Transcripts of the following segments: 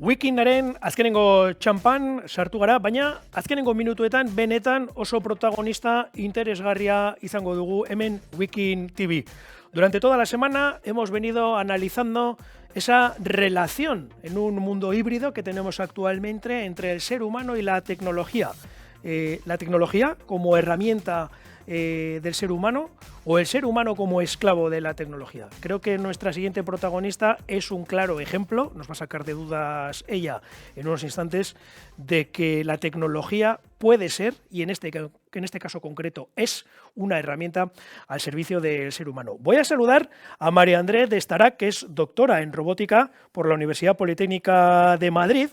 Wikinaren azkenengo txampan sartu gara, baina azkenengo minutuetan benetan oso protagonista interesgarria izango dugu hemen Wikin TV. Durante toda la semana hemos venido analizando esa relación en un mundo híbrido que tenemos actualmente entre el ser humano y la tecnología. La tecnología como herramienta del ser humano o el ser humano como esclavo de la tecnología. Creo que nuestra siguiente protagonista es un claro ejemplo, nos va a sacar de dudas ella en unos instantes, de que la tecnología puede ser, y en este caso concreto es, una herramienta al servicio del ser humano. Voy a saludar a María Andrés de Starac, que es doctora en robótica por la Universidad Politécnica de Madrid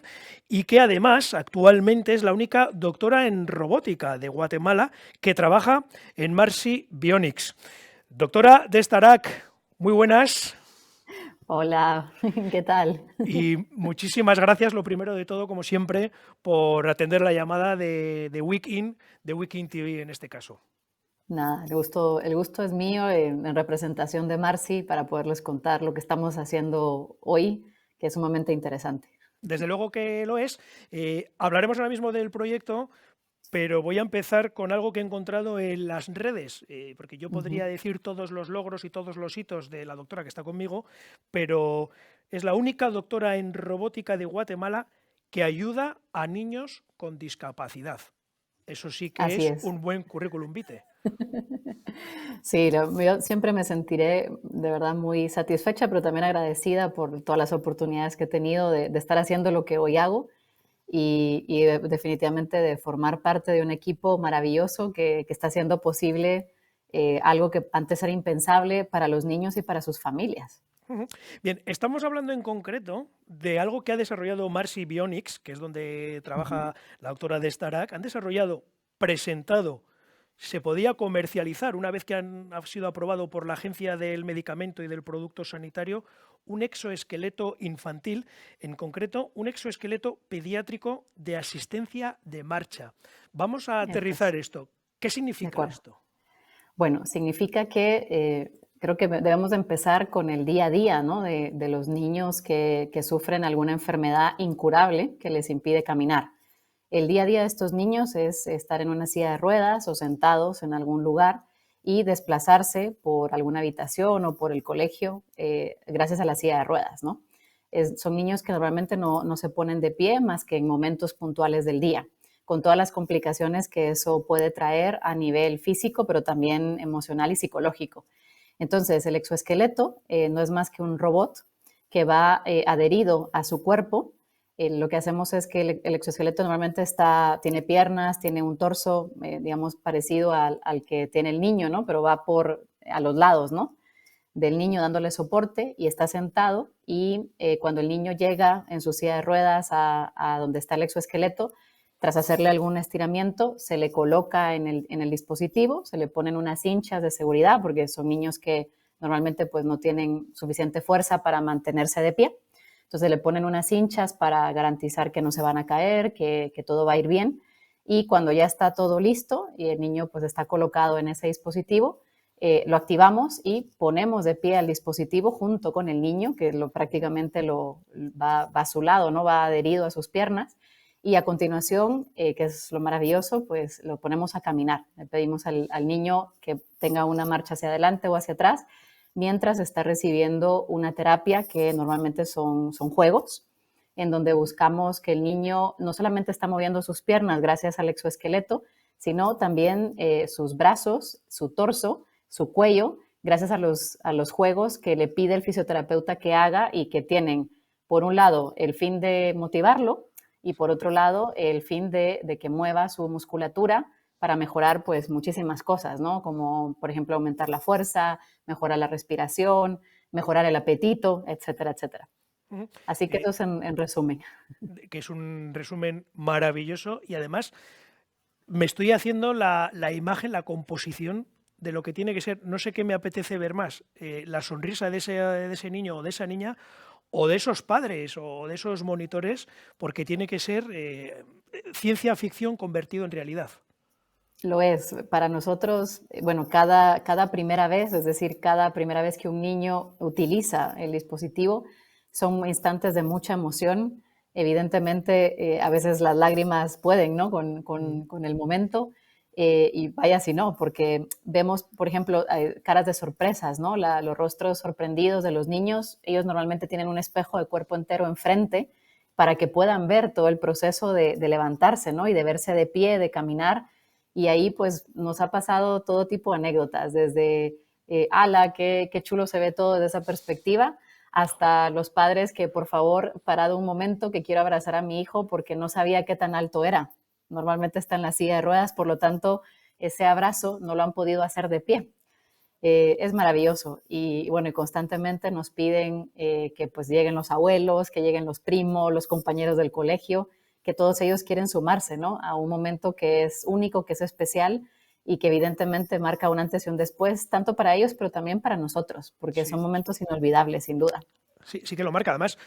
y que además actualmente es la única doctora en robótica de Guatemala que trabaja en Marcy Bionics. Doctora de Starac, muy buenas. Hola, ¿qué tal? Y muchísimas gracias, lo primero de todo, como siempre, por atender la llamada de Wikin TV en este caso. Nada, el gusto es mío en representación de Marcy para poderles contar lo que estamos haciendo hoy, que es sumamente interesante. Desde luego que lo es. Hablaremos ahora mismo del proyecto, pero voy a empezar con algo que he encontrado en las redes, porque yo podría decir todos los logros y todos los hitos de la doctora que está conmigo, pero es la única doctora en robótica de Guatemala que ayuda a niños con discapacidad. Eso sí que Así es es. un buen currículum vitae. Sí, yo siempre me sentiré de verdad muy satisfecha, pero también agradecida por todas las oportunidades que he tenido de estar haciendo lo que hoy hago y definitivamente de formar parte de un equipo maravilloso que está haciendo posible algo que antes era impensable para los niños y para sus familias. Bien, estamos hablando en concreto de algo que ha desarrollado Marcy Bionics, que es donde trabaja la doctora de Starac. Han desarrollado, presentado, se podía comercializar una vez que ha sido aprobado por la Agencia del Medicamento y del Producto Sanitario, un exoesqueleto infantil, en concreto un exoesqueleto pediátrico de asistencia de marcha. Vamos a Eso es, aterrizar esto. ¿Qué de significa acuerdo. esto? Bueno, significa que creo que debemos de empezar con el día a día, ¿no? De los niños que sufren alguna enfermedad incurable que les impide caminar. El día a día de estos niños es estar en una silla de ruedas o sentados en algún lugar y desplazarse por alguna habitación o por el colegio gracias a la silla de ruedas, ¿no? Son niños que normalmente no se ponen de pie más que en momentos puntuales del día, con todas las complicaciones que eso puede traer a nivel físico, pero también emocional y psicológico. Entonces, el exoesqueleto no es más que un robot que va adherido a su cuerpo. Lo que hacemos es que el exoesqueleto normalmente tiene piernas, tiene un torso, digamos, parecido al que tiene el niño, ¿no? Pero va a los lados, ¿no? Del niño dándole soporte y está sentado y cuando el niño llega en su silla de ruedas a donde está el exoesqueleto, tras hacerle algún estiramiento, se le coloca en el dispositivo, se le ponen unas cinchas de seguridad porque son niños que normalmente pues no tienen suficiente fuerza para mantenerse de pie. Entonces le ponen unas cinchas para garantizar que no se van a caer, que todo va a ir bien. Y cuando ya está todo listo y el niño pues está colocado en ese dispositivo, lo activamos y ponemos de pie al dispositivo junto con el niño, que prácticamente va a su lado, ¿no? Va adherido a sus piernas. Y a continuación, que es lo maravilloso, pues lo ponemos a caminar. Le pedimos al niño que tenga una marcha hacia adelante o hacia atrás, mientras está recibiendo una terapia que normalmente son juegos, en donde buscamos que el niño no solamente está moviendo sus piernas gracias al exoesqueleto, sino también sus brazos, su torso, su cuello, gracias a los juegos que le pide el fisioterapeuta que haga y que tienen, por un lado, el fin de motivarlo y por otro lado, el fin de que mueva su musculatura para mejorar pues muchísimas cosas, ¿no? Como por ejemplo aumentar la fuerza, mejorar la respiración, mejorar el apetito, etcétera, etcétera. Así que eso es en resumen. Que es un resumen maravilloso y además me estoy haciendo la imagen, la composición de lo que tiene que ser, no sé qué me apetece ver más, la sonrisa de ese niño o de esa niña o de esos padres o de esos monitores, porque tiene que ser ciencia ficción convertido en realidad. Lo es. Para nosotros, bueno, cada primera vez, es decir, cada primera vez que un niño utiliza el dispositivo, son instantes de mucha emoción, Evidentemente, a veces las lágrimas pueden, ¿no? Con el momento. Y vaya si no, porque vemos, por ejemplo, caras de sorpresas, ¿no? Los rostros sorprendidos de los niños, ellos normalmente tienen un espejo de cuerpo entero enfrente para que puedan ver todo el proceso de levantarse, ¿no? Y de verse de pie, de caminar. Y ahí pues nos ha pasado todo tipo de anécdotas, desde, ala, qué chulo se ve todo desde esa perspectiva, hasta los padres que por favor, parado un momento, que quiero abrazar a mi hijo porque no sabía qué tan alto era. Normalmente está en la silla de ruedas, por lo tanto, ese abrazo no lo han podido hacer de pie. Es maravilloso y bueno, y constantemente nos piden que pues lleguen los abuelos, que lleguen los primos, los compañeros del colegio, que todos ellos quieren sumarse, ¿no? A un momento que es único, que es especial y que evidentemente marca un antes y un después, tanto para ellos, pero también para nosotros, porque son Sí. momentos inolvidables, sin duda. Sí, sí que lo marca. Además,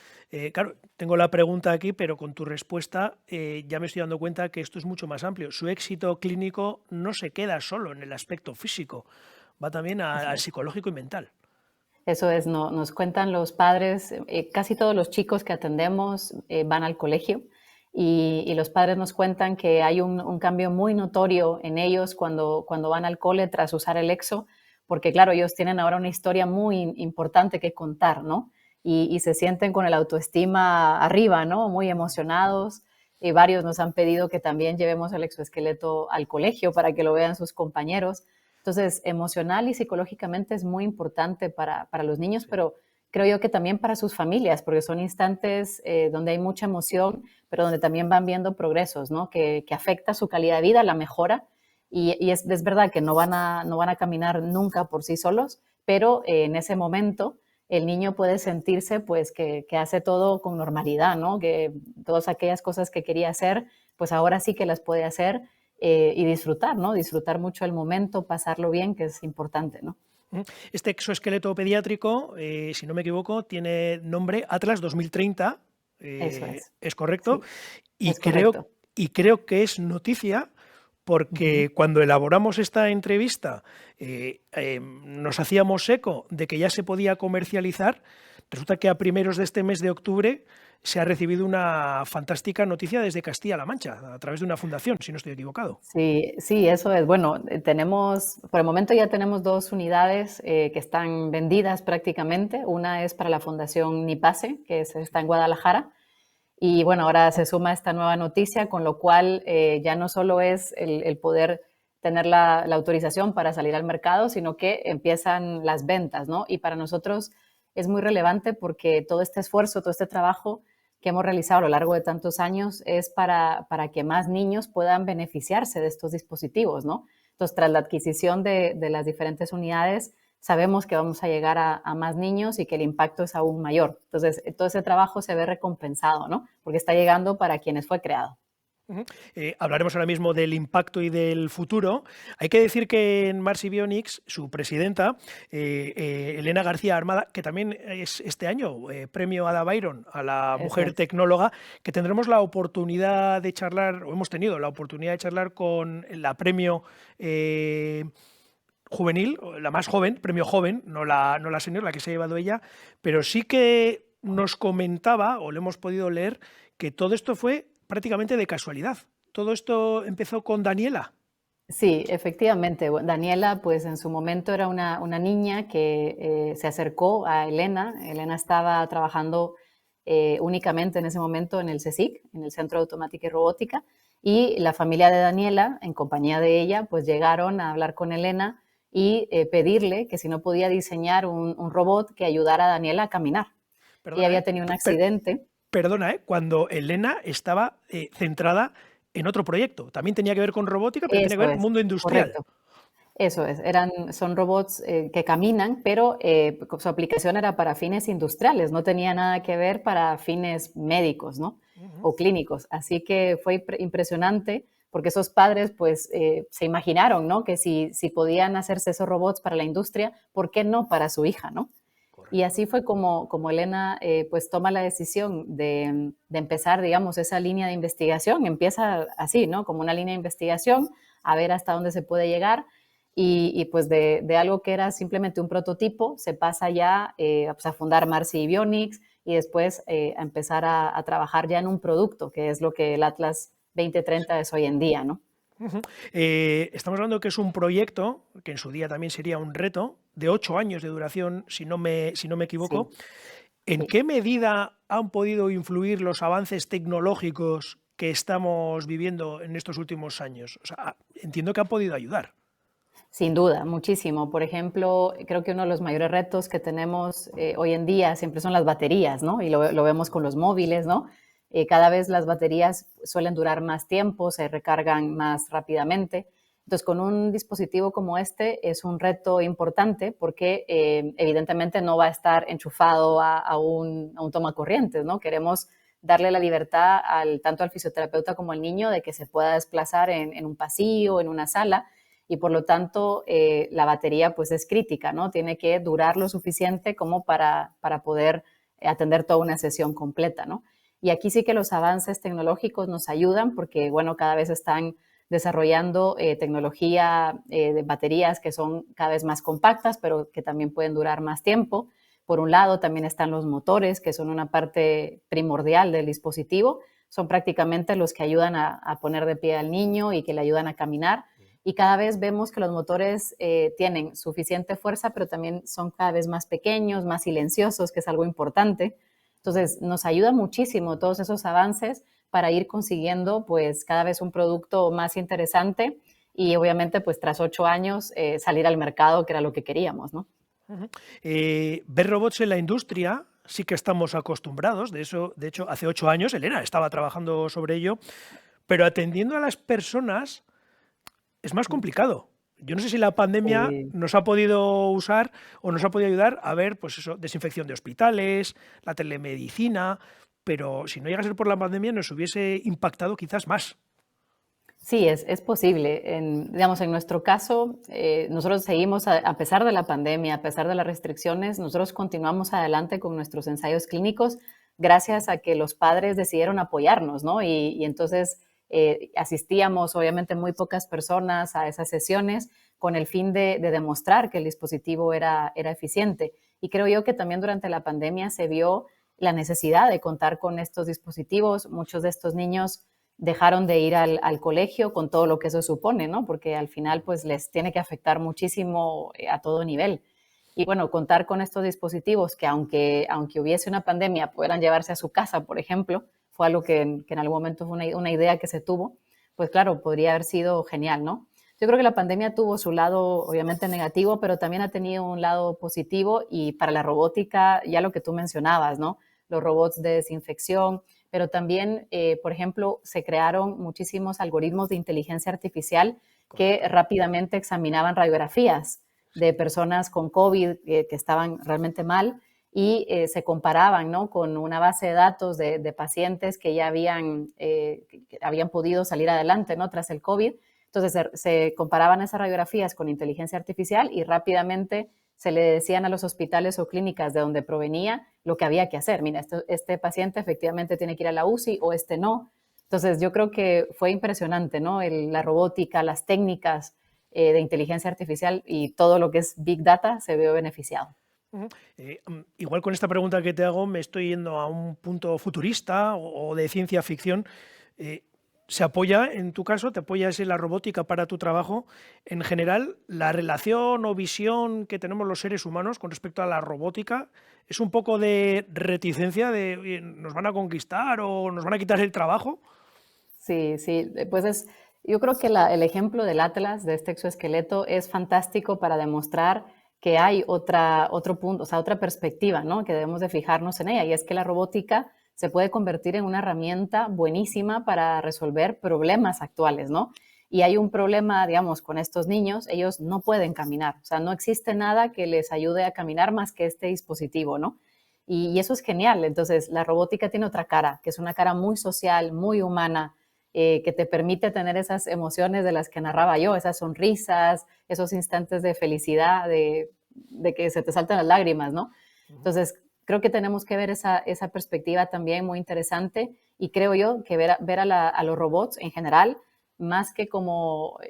claro, tengo la pregunta aquí, pero con tu respuesta ya me estoy dando cuenta que esto es mucho más amplio. Su éxito clínico no se queda solo en el aspecto físico, va también Eso al es. psicológico y mental. Eso es, nos cuentan los padres, casi todos los chicos que atendemos van al colegio y los padres nos cuentan que hay un cambio muy notorio en ellos cuando van al cole tras usar el EXO, porque claro, ellos tienen ahora una historia muy importante que contar, ¿no? Y se sienten con el autoestima arriba, ¿no? Muy emocionados. Y varios nos han pedido que también llevemos el exoesqueleto al colegio para que lo vean sus compañeros. Entonces, emocional y psicológicamente es muy importante para los niños, Sí. pero creo yo que también para sus familias, porque son instantes donde hay mucha emoción, pero donde también van viendo progresos, ¿no? Que afecta su calidad de vida, la mejora. Y es verdad que no van a caminar nunca por sí solos, pero en ese momento el niño puede sentirse pues que hace todo con normalidad, ¿no? Que todas aquellas cosas que quería hacer, pues ahora sí que las puede hacer y disfrutar, ¿no? Disfrutar mucho el momento, pasarlo bien, que es importante, ¿no? Ujú. Este exoesqueleto pediátrico, si no me equivoco, tiene nombre Atlas 2030, Eso es, es correcto, sí, y es correcto. creo que es noticia Ujú. porque cuando elaboramos esta entrevista nos hacíamos eco de que ya se podía comercializar. Resulta que a primeros de este mes de octubre se ha recibido una fantástica noticia desde Castilla-La Mancha, a través de una fundación, si no estoy equivocado. Sí, sí, eso es. Bueno, tenemos, por el momento ya tenemos dos unidades que están vendidas prácticamente. Una es para la Fundación Nipase, está en Guadalajara. Y bueno, ahora se suma esta nueva noticia, con lo cual ya no solo es el poder tener la autorización para salir al mercado, sino que empiezan las ventas, ¿no? Y para nosotros es muy relevante porque todo este esfuerzo, todo este trabajo que hemos realizado a lo largo de tantos años es para que más niños puedan beneficiarse de estos dispositivos, ¿no? Entonces, tras la adquisición de las diferentes unidades, sabemos que vamos a llegar a más niños y que el impacto es aún mayor. Entonces, todo ese trabajo se ve recompensado, ¿no? Porque está llegando para quienes fue creado. Ujú. Hablaremos ahora mismo del impacto y del futuro. Hay que decir que en Mars y Bionics, su presidenta, Elena García Armada, que también es este año premio Ada Byron a la Eso mujer es. tecnóloga, que tendremos la oportunidad de charlar, o hemos tenido la oportunidad de charlar con la premio juvenil, o la más joven, premio joven, no la senior, la que se ha llevado ella, pero sí que nos comentaba, o le hemos podido leer, que todo esto fue prácticamente de casualidad. Todo esto empezó con Daniela. Sí, efectivamente. Daniela, pues en su momento era una niña que se acercó a Elena. Elena estaba trabajando únicamente en ese momento en el CSIC, en el Centro de Automática y Robótica, y la familia de Daniela, en compañía de ella, pues llegaron a hablar con Elena y pedirle que si no podía diseñar un robot que ayudara a Daniela a caminar. Ella Perdona, había tenido un accidente. perdona, cuando Elena estaba centrada en otro proyecto. También tenía que ver con robótica, pero tenía que Eso ver es, mundo industrial. correcto. Eso es, son robots que caminan, pero su aplicación era para fines industriales, no tenía nada que ver para fines médicos, ¿no? Ujú. O clínicos. Así que fue impresionante porque esos padres pues se imaginaron, ¿no? Que si podían hacerse esos robots para la industria, ¿por qué no para su hija, ¿no? Y Correcto. así fue como Elena pues toma la decisión de empezar, digamos, esa línea de investigación. Empieza así, ¿no? Como una línea de investigación, a ver hasta dónde se puede llegar. Y pues de algo que era simplemente un prototipo, se pasa ya pues, a fundar Marcy Bionics y después a empezar a trabajar ya en un producto, que es lo que el Atlas 2030 es hoy en día, ¿no? Ujú. Estamos hablando que es un proyecto, que en su día también sería un reto, de 8 años de duración, si no me equivoco. Sí, ¿En sí. qué medida han podido influir los avances tecnológicos que estamos viviendo en estos últimos años? O sea, entiendo que han podido ayudar. Sin duda, muchísimo. Por ejemplo, creo que uno de los mayores retos que tenemos hoy en día siempre son las baterías, ¿no? Y lo vemos con los móviles, ¿no? Cada vez las baterías suelen durar más tiempo, se recargan más rápidamente. Entonces, con un dispositivo como este es un reto importante porque evidentemente no va a estar enchufado a un tomacorrientes, ¿no? Queremos darle la libertad tanto al fisioterapeuta como al niño de que se pueda desplazar en un pasillo, en una sala, y por lo tanto la batería pues es crítica, ¿no? Tiene que durar lo suficiente como para poder atender toda una sesión completa, ¿no? Y aquí sí que los avances tecnológicos nos ayudan porque, bueno, cada vez están desarrollando tecnología de baterías que son cada vez más compactas, pero que también pueden durar más tiempo. Por un lado, también están los motores, que son una parte primordial del dispositivo. Son prácticamente los que ayudan a poner de pie al niño y que le ayudan a caminar, y cada vez vemos que los motores tienen suficiente fuerza, pero también son cada vez más pequeños, más silenciosos, que es algo importante. Entonces, nos ayuda muchísimo todos esos avances para ir consiguiendo pues cada vez un producto más interesante y obviamente pues tras 8 años salir al mercado, que era lo que queríamos, ¿no? Ujú. Ver robots en la industria sí que estamos acostumbrados. De hecho, hace 8 años Elena estaba trabajando sobre ello, pero atendiendo a las personas es más complicado. Yo no sé si la pandemia Sí. nos ha podido usar o nos ha podido ayudar a ver, pues eso, desinfección de hospitales, la telemedicina, pero si no llega a ser por la pandemia nos hubiese impactado quizás más. Sí, es posible. Digamos, en nuestro caso, nosotros seguimos, a pesar de la pandemia, a pesar de las restricciones, nosotros continuamos adelante con nuestros ensayos clínicos gracias a que los padres decidieron apoyarnos, ¿no? Y entonces asistíamos, obviamente, muy pocas personas a esas sesiones con el fin de demostrar que el dispositivo era eficiente. Y creo yo que también durante la pandemia se vio la necesidad de contar con estos dispositivos. Muchos de estos niños dejaron de ir al colegio con todo lo que eso supone, ¿no? Porque al final pues les tiene que afectar muchísimo a todo nivel. Y bueno, contar con estos dispositivos que aunque hubiese una pandemia puedan llevarse a su casa, por ejemplo, fue algo que en algún momento fue una idea que se tuvo, pues claro, podría haber sido genial, ¿no? Yo creo que la pandemia tuvo su lado obviamente negativo, pero también ha tenido un lado positivo, y para la robótica, ya lo que tú mencionabas, ¿no? Los robots de desinfección, pero también, por ejemplo, se crearon muchísimos algoritmos de inteligencia artificial que Correcto. rápidamente examinaban radiografías de personas con COVID que estaban realmente mal, y se comparaban, ¿no?, con una base de datos de pacientes que ya habían podido salir adelante, ¿no?, tras el COVID. Entonces se comparaban esas radiografías con inteligencia artificial y rápidamente se le decían a los hospitales o clínicas de donde provenía lo que había que hacer. Mira, este paciente efectivamente tiene que ir a la UCI o este no. Entonces yo creo que fue impresionante, ¿no? La robótica, las técnicas de inteligencia artificial y todo lo que es Big Data se vio beneficiado. Ujú. Igual con esta pregunta que te hago me estoy yendo a un punto futurista o de ciencia ficción. Eh, ¿Se apoya, en tu caso, te apoyas en la robótica para tu trabajo? En general, la relación o visión que tenemos los seres humanos con respecto a la robótica es un poco de reticencia de "Oye, nos van a conquistar o nos van a quitar el trabajo". Sí, sí, pues yo creo que el ejemplo del Atlas, de este exoesqueleto, es fantástico para demostrar que hay otro punto, o sea, otra perspectiva, ¿no?, que debemos de fijarnos en ella, y es que la robótica se puede convertir en una herramienta buenísima para resolver problemas actuales, ¿no? Y hay un problema, digamos, con estos niños: ellos no pueden caminar, o sea, no existe nada que les ayude a caminar más que este dispositivo, ¿no? Y eso es genial. Entonces, la robótica tiene otra cara, que es una cara muy social, muy humana, que te permite tener esas emociones de las que narraba yo, esas sonrisas, esos instantes de felicidad, de que se te saltan las lágrimas, ¿no? Ujú. Entonces, creo que tenemos que ver esa perspectiva también muy interesante, y creo yo que ver a los robots en general, más que como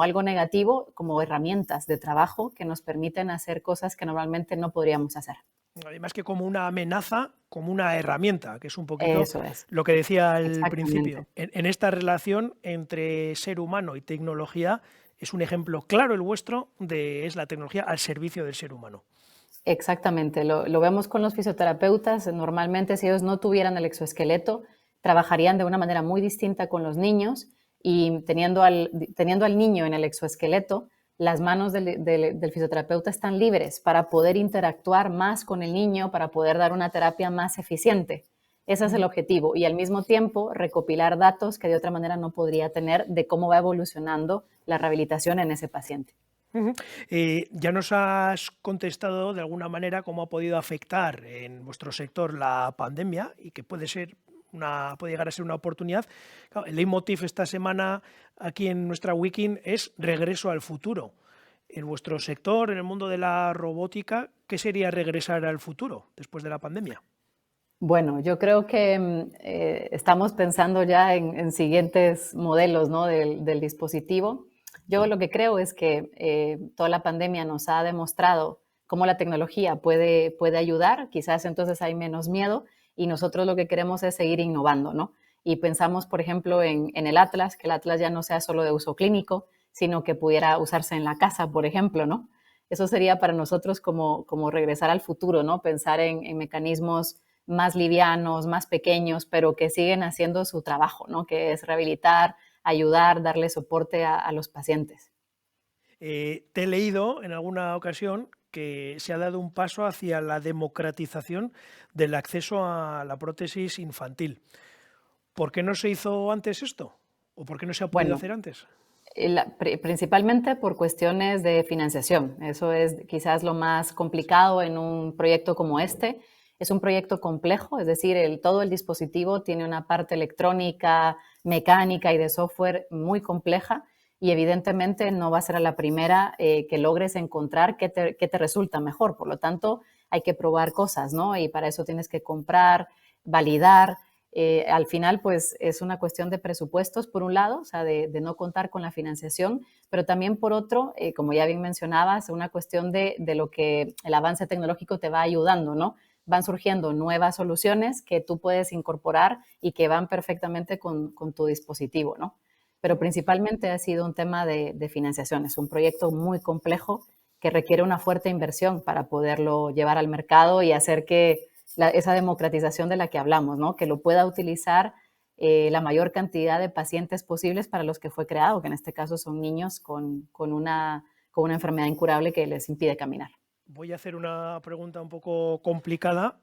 algo negativo, como herramientas de trabajo que nos permiten hacer cosas que normalmente no podríamos hacer. Además que como una amenaza, como una herramienta, que es un poquito Eso es, lo que decía al exactamente. principio. En esta relación entre ser humano y tecnología es un ejemplo claro el vuestro de es la tecnología al servicio del ser humano. Exactamente, lo vemos con los fisioterapeutas. Normalmente, si ellos no tuvieran el exoesqueleto, trabajarían de una manera muy distinta con los niños y teniendo al niño en el exoesqueleto, las manos del fisioterapeuta están libres para poder interactuar más con el niño, para poder dar una terapia más eficiente. Ese es el Ujú. objetivo y al mismo tiempo recopilar datos que de otra manera no podría tener de cómo va evolucionando la rehabilitación en ese paciente. Ujú. Ya nos has contestado de alguna manera cómo ha podido afectar en vuestro sector la pandemia y que puede llegar a ser una oportunidad. Claro, el leitmotiv esta semana aquí en nuestra Wiki es regreso al futuro. En vuestro sector, en el mundo de la robótica, ¿qué sería regresar al futuro después de la pandemia? Bueno, yo creo que estamos pensando ya en siguientes modelos, ¿no? Del dispositivo. Yo lo que creo es que toda la pandemia nos ha demostrado cómo la tecnología puede ayudar, quizás entonces hay menos miedo y nosotros lo que queremos es seguir innovando, ¿no? Y pensamos, por ejemplo, en el Atlas, que el Atlas ya no sea solo de uso clínico, sino que pudiera usarse en la casa, por ejemplo, ¿no? Eso sería para nosotros como regresar al futuro, ¿no? Pensar en mecanismos más livianos, más pequeños, pero que siguen haciendo su trabajo, ¿no? Que es rehabilitar, ayudar, darle soporte a los pacientes. Te he leído en alguna ocasión que se ha dado un paso hacia la democratización del acceso a la prótesis infantil. ¿Por qué no se hizo antes esto? ¿O por qué no se ha podido Bueno, hacer antes? principalmente por cuestiones de financiación. Eso es quizás lo más Sí. complicado en un proyecto como este. Es un proyecto complejo, es decir, todo el dispositivo tiene una parte electrónica, mecánica y de software muy compleja y evidentemente no va a ser a la primera que logres encontrar qué te resulta mejor. Por lo tanto, hay que probar cosas, ¿no? Y para eso tienes que comprar, validar, al final, pues es una cuestión de presupuestos, por un lado, o sea, de no contar con la financiación, pero también por otro, como ya bien mencionabas, una cuestión de lo que el avance tecnológico te va ayudando, ¿no? Van surgiendo nuevas soluciones que tú puedes incorporar y que van perfectamente con tu dispositivo, ¿no? Pero Ujú. principalmente ha sido un tema de financiación. Es un proyecto muy complejo que requiere una fuerte inversión para poderlo llevar al mercado y hacer que esa democratización de la que hablamos, ¿no? Que lo pueda utilizar la mayor cantidad de pacientes posibles para los que fue creado, que en este caso son niños con una enfermedad incurable que les impide caminar. Voy a hacer una pregunta un poco complicada,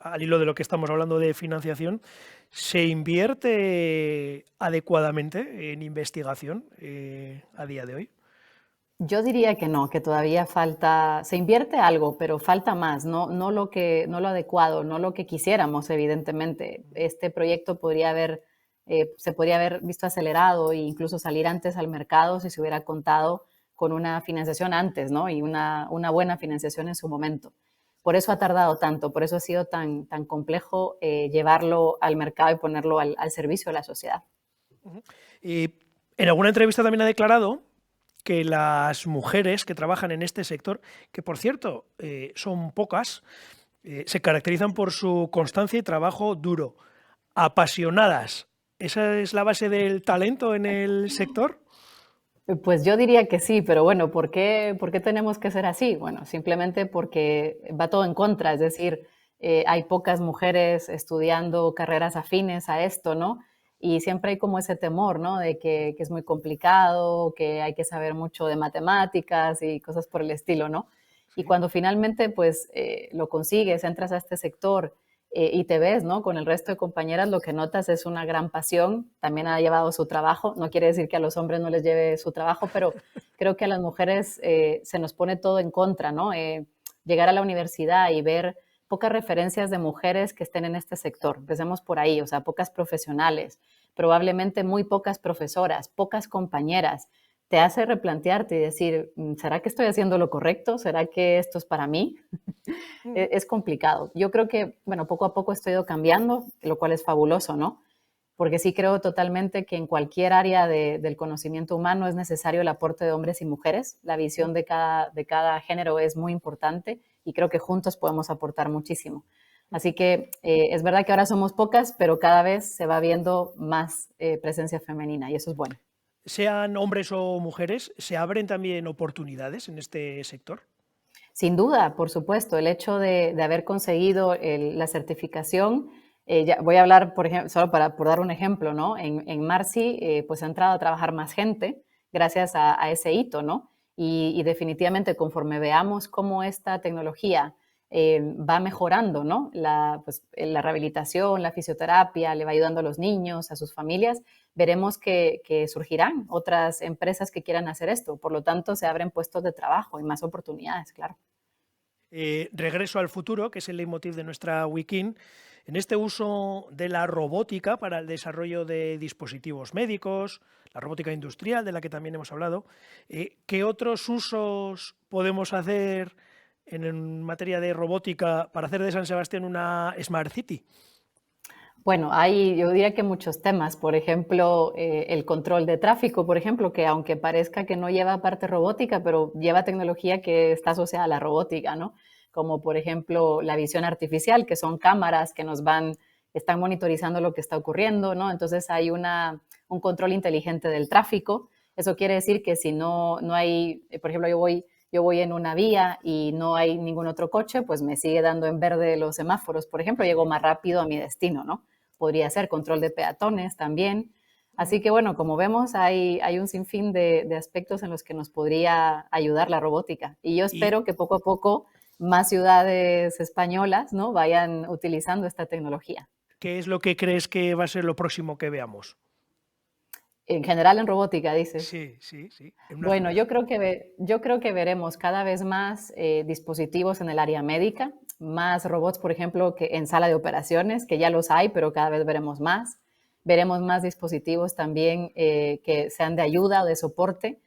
al hilo de lo que estamos hablando de financiación. ¿Se invierte adecuadamente en investigación a día de hoy? Yo diría que no, que todavía falta, se invierte algo, pero falta más, no lo adecuado, no lo que quisiéramos, evidentemente. Este proyecto se podría haber visto acelerado e incluso salir antes al mercado si se hubiera contado con una financiación antes, ¿no? Y una buena financiación en su momento. Por eso ha tardado tanto, por eso ha sido tan complejo llevarlo al mercado y ponerlo al servicio de la sociedad. Ujú. Y en alguna entrevista también ha declarado que las mujeres que trabajan en este sector, que por cierto son pocas, se caracterizan por su constancia y trabajo duro, apasionadas. ¿Esa es la base del talento en el sector? Pues yo diría que sí, pero bueno, por qué tenemos que ser así? Bueno, simplemente porque va todo en contra, es decir, hay pocas mujeres estudiando carreras afines a esto, ¿no? Y siempre hay como ese temor, ¿no? De que es muy complicado, que hay que saber mucho de matemáticas y cosas por el estilo, ¿no? Y Sí. cuando finalmente, pues, lo consigues, entras a este sector y te ves, ¿no? Con el resto de compañeras, lo que notas es una gran pasión, también ha llevado su trabajo, no quiere decir que a los hombres no les lleve su trabajo, pero creo que a las mujeres se nos pone todo en contra, ¿no? Llegar a la universidad y ver pocas referencias de mujeres que estén en este sector, empecemos por ahí, o sea, pocas profesionales, probablemente muy pocas profesoras, pocas compañeras, te hace replantearte y decir, ¿será que estoy haciendo lo correcto? ¿Será que esto es para mí? Ujú. Es complicado. Yo creo que, bueno, poco a poco esto ha ido cambiando, lo cual es fabuloso, ¿no? porque sí creo totalmente que en cualquier área del conocimiento humano es necesario el aporte de hombres y mujeres. La visión de cada género es muy importante y creo que juntos podemos aportar muchísimo. Así que es verdad que ahora somos pocas, pero cada vez se va viendo más presencia femenina y eso es bueno. Sean hombres o mujeres, ¿se abren también oportunidades en este sector? Sin duda, por supuesto, el hecho de haber conseguido la certificación, voy a hablar, por ejemplo, solo por dar un ejemplo, ¿no? En Marci, pues ha entrado a trabajar más gente gracias a ese hito, ¿no? Y definitivamente conforme veamos cómo esta tecnología va mejorando, ¿no? La rehabilitación, la fisioterapia, le va ayudando a los niños, a sus familias, veremos que surgirán otras empresas que quieran hacer esto. Por lo tanto, se abren puestos de trabajo y más oportunidades, claro. Regreso al futuro, que es el leitmotiv de nuestra Wikin, en este uso de la robótica para el desarrollo de dispositivos médicos, la robótica industrial, de la que también hemos hablado, ¿qué otros usos podemos hacer en materia de robótica para hacer de San Sebastián una Smart City? Bueno, hay, yo diría que muchos temas, por ejemplo, el control de tráfico, por ejemplo, que aunque parezca que no lleva parte robótica, pero lleva tecnología que está asociada a la robótica, ¿no? Como por ejemplo la visión artificial, que son cámaras que están monitorizando lo que está ocurriendo, ¿no? Entonces hay un control inteligente del tráfico. Eso quiere decir que si no hay, por ejemplo, yo voy en una vía y no hay ningún otro coche, pues me sigue dando en verde los semáforos, por ejemplo, llego más rápido a mi destino, ¿no? Podría ser control de peatones también. Así que bueno, como vemos, hay un sinfín de aspectos en los que nos podría ayudar la robótica. Y yo ¿Y espero que poco a poco más ciudades españolas, ¿no?, vayan utilizando esta tecnología. qué es lo que crees que va a ser lo próximo que veamos? En general en robótica, dices. Sí, sí, sí, en una Bueno, ciudad. yo creo que veremos cada vez más dispositivos en el área médica, más robots, por ejemplo, que en sala de operaciones, que ya los hay, pero cada vez veremos más. Veremos más dispositivos también que sean de ayuda o de soporte,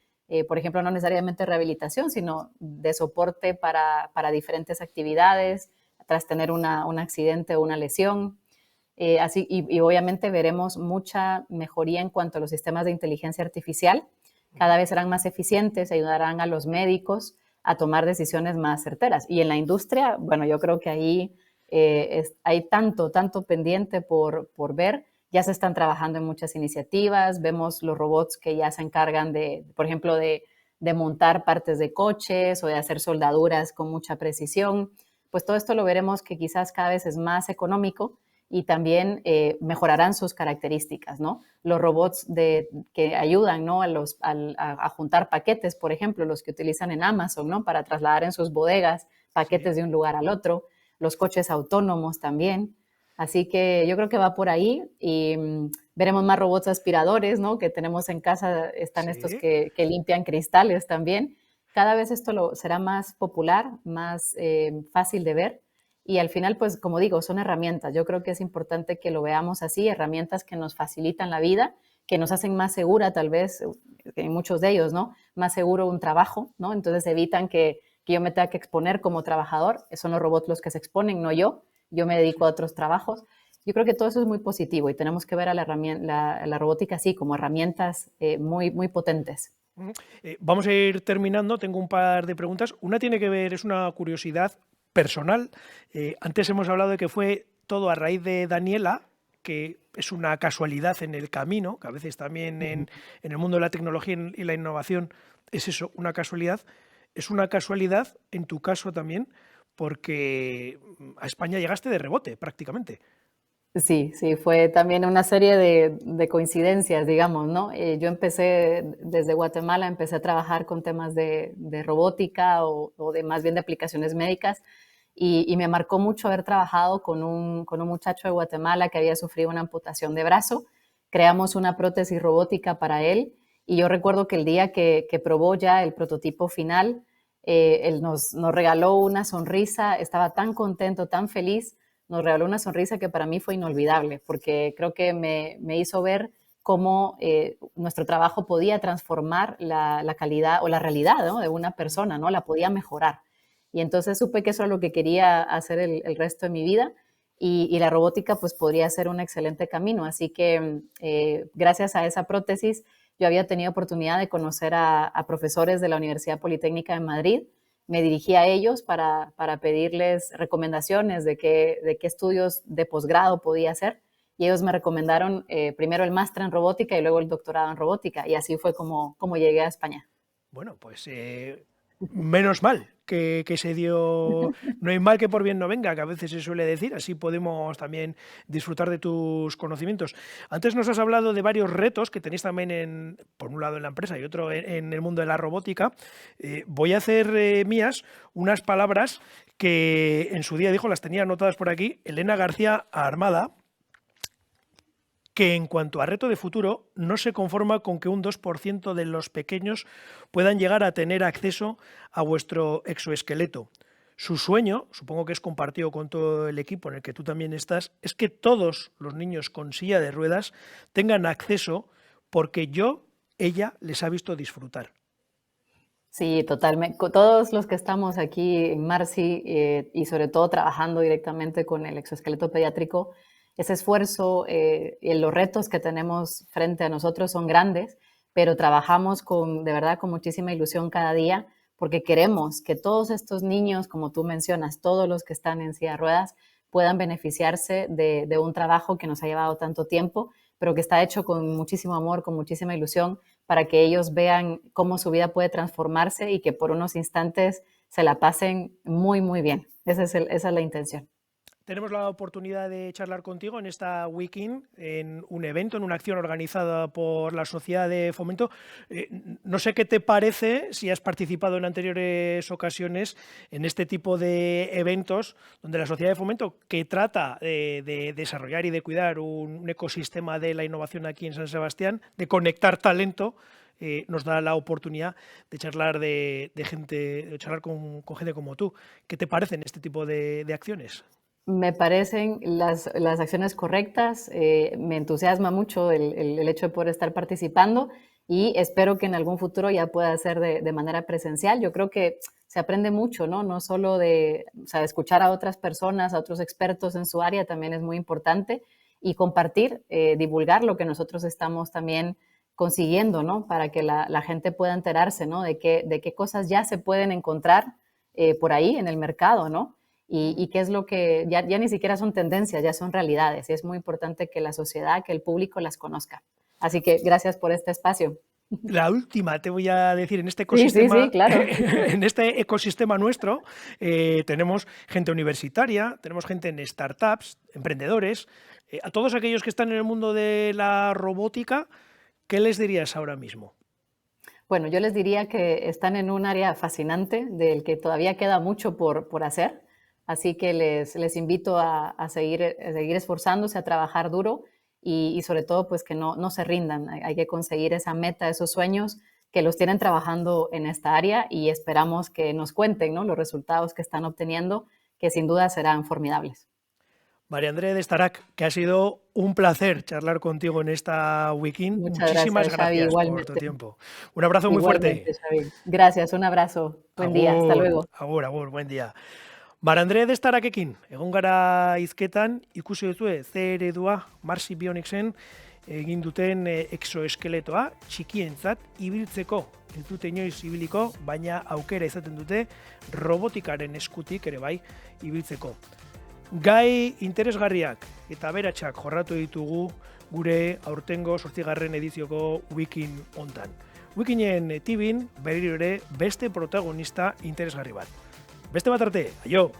por ejemplo, no necesariamente rehabilitación, sino de soporte para diferentes actividades, tras tener un accidente o una lesión. Y obviamente veremos mucha mejoría en cuanto a los sistemas de inteligencia artificial. Cada vez serán más eficientes, ayudarán a los médicos a tomar decisiones más certeras. Y en la industria, bueno, yo creo que ahí hay tanto pendiente por ver. Ya se están trabajando en muchas iniciativas. Vemos los robots que ya se encargan de, por ejemplo, de montar partes de coches o de hacer soldaduras con mucha precisión. Pues todo esto lo veremos que quizás cada vez es más económico y también mejorarán sus características, ¿no? Los robots que ayudan, ¿no?, a juntar paquetes, por ejemplo, los que utilizan en Amazon, ¿no?, para trasladar en sus bodegas Sí. paquetes de un lugar al otro, los coches autónomos también. Así que yo creo que va por ahí y veremos más robots aspiradores, ¿no?, que tenemos en casa, están estos Sí. que limpian cristales también. Cada vez esto será más popular, más fácil de ver y al final, pues como digo, son herramientas. Yo creo que es importante que lo veamos así, herramientas que nos facilitan la vida, que nos hacen más segura tal vez, en muchos de ellos, ¿no? Más seguro un trabajo, ¿no? Entonces evitan que yo me tenga que exponer como trabajador. Son los robots los que se exponen, no yo. Yo me dedico a otros trabajos. Yo creo que todo eso es muy positivo y tenemos que ver a la robótica así, como herramientas muy potentes. Ujú. Vamos a ir terminando. Tengo un par de preguntas. Una tiene que ver, es una curiosidad personal. Antes hemos hablado de que fue todo a raíz de Daniela, que es una casualidad en el camino, que a veces también en el mundo de la tecnología y la innovación es eso, una casualidad. Es una casualidad, en tu caso también, porque a España llegaste de rebote prácticamente. Sí, sí, fue también una serie de coincidencias, digamos, ¿no? Yo empecé desde Guatemala, empecé a trabajar con temas de robótica o de más bien de aplicaciones médicas y me marcó mucho haber trabajado con un muchacho de Guatemala que había sufrido una amputación de brazo. Creamos una prótesis robótica para él y yo recuerdo que el día que probó ya el prototipo final, él nos regaló una sonrisa, estaba tan contento, tan feliz, nos regaló una sonrisa que para mí fue inolvidable, porque creo que me hizo ver cómo nuestro trabajo podía transformar la calidad o la realidad, ¿no?, de una persona, ¿no? La podía mejorar. Y entonces supe que eso era lo que quería hacer el resto de mi vida. y la robótica pues podría ser un excelente camino. Así que gracias a esa prótesis yo había tenido oportunidad de conocer a profesores de la Universidad Politécnica de Madrid. Me dirigí a ellos para pedirles recomendaciones de qué estudios de posgrado podía hacer. Y ellos me recomendaron primero el máster en robótica y luego el doctorado en robótica. Y así fue como llegué a España. Bueno, pues menos mal que se dio, no hay mal que por bien no venga, que a veces se suele decir, así podemos también disfrutar de tus conocimientos. Antes nos has hablado de varios retos que tenéis también, por un lado en la empresa y otro en el mundo de la robótica. Voy a hacer mías unas palabras que en su día dijo, las tenía anotadas por aquí, Elena García Armada, que en cuanto a reto de futuro no se conforma con que un 2% de los pequeños puedan llegar a tener acceso a vuestro exoesqueleto. Su sueño, supongo que es compartido con todo el equipo en el que tú también estás, es que todos los niños con silla de ruedas tengan acceso porque ella les ha visto disfrutar. Sí, totalmente. Todos los que estamos aquí en Marsi y sobre todo trabajando directamente con el exoesqueleto pediátrico, ese esfuerzo y los retos que tenemos frente a nosotros son grandes, pero trabajamos de verdad con muchísima ilusión cada día porque queremos que todos estos niños, como tú mencionas, todos los que están en silla de ruedas, puedan beneficiarse de un trabajo que nos ha llevado tanto tiempo, pero que está hecho con muchísimo amor, con muchísima ilusión, para que ellos vean cómo su vida puede transformarse y que por unos instantes se la pasen muy, muy bien. Esa es la intención. Tenemos la oportunidad de charlar contigo en esta Weekend, en un evento, en una acción organizada por la Sociedad de Fomento. No sé qué te parece, si has participado en anteriores ocasiones en este tipo de eventos donde la Sociedad de Fomento, que trata de desarrollar y de cuidar un ecosistema de la innovación aquí en San Sebastián, de conectar talento, nos da la oportunidad de charlar con gente como tú. ¿Qué te parecen este tipo de acciones? Me parecen las acciones correctas, me entusiasma mucho el hecho de poder estar participando y espero que en algún futuro ya pueda ser de manera presencial. Yo creo que se aprende mucho, ¿no? No solo de escuchar a otras personas, a otros expertos en su área, también es muy importante, y compartir, divulgar lo que nosotros estamos también consiguiendo, ¿no? Para que la gente pueda enterarse, ¿no? De qué cosas ya se pueden encontrar por ahí en el mercado, ¿no? Y qué es lo que ya ni siquiera son tendencias, ya son realidades. Y es muy importante que la sociedad, que el público las conozca. Así que gracias por este espacio. La última, te voy a decir, en este ecosistema, sí, claro. En este ecosistema nuestro tenemos gente universitaria, tenemos gente en startups, emprendedores. A todos aquellos que están en el mundo de la robótica, ¿qué les dirías ahora mismo? Bueno, yo les diría que están en un área fascinante, del que todavía queda mucho por hacer. Así que les invito a seguir esforzándose, a trabajar duro y sobre todo pues que no se rindan. Hay que conseguir esa meta, esos sueños que los tienen trabajando en esta área y esperamos que nos cuenten, ¿no?, los resultados que están obteniendo, que sin duda serán formidables. María Andrea de Starac, que ha sido un placer charlar contigo en esta Weekend. Muchas Muchísimas gracias, Xavi, por tu tiempo. Un abrazo muy igualmente, fuerte. Xavi. Gracias, un abrazo. Buen día, hasta luego. Agur, buen día. María Andrea de Starakekin, egon gara hizketan, ikusi duzue ze eredua Marsi Bionicsen egin duten exoeskeletoa txikientzat ibiltzeko. Ez dute inoiz ibiliko, baina aukera izaten dute robotikaren eskutik ere bai ibiltzeko. Gai interesgarriak eta aberatsak jorratu ditugu gure aurtengo 8. edizioko Weekend hontan. Weekenden tibin berriro ere beste protagonista interesgarri bat. Beste bat arte, aio!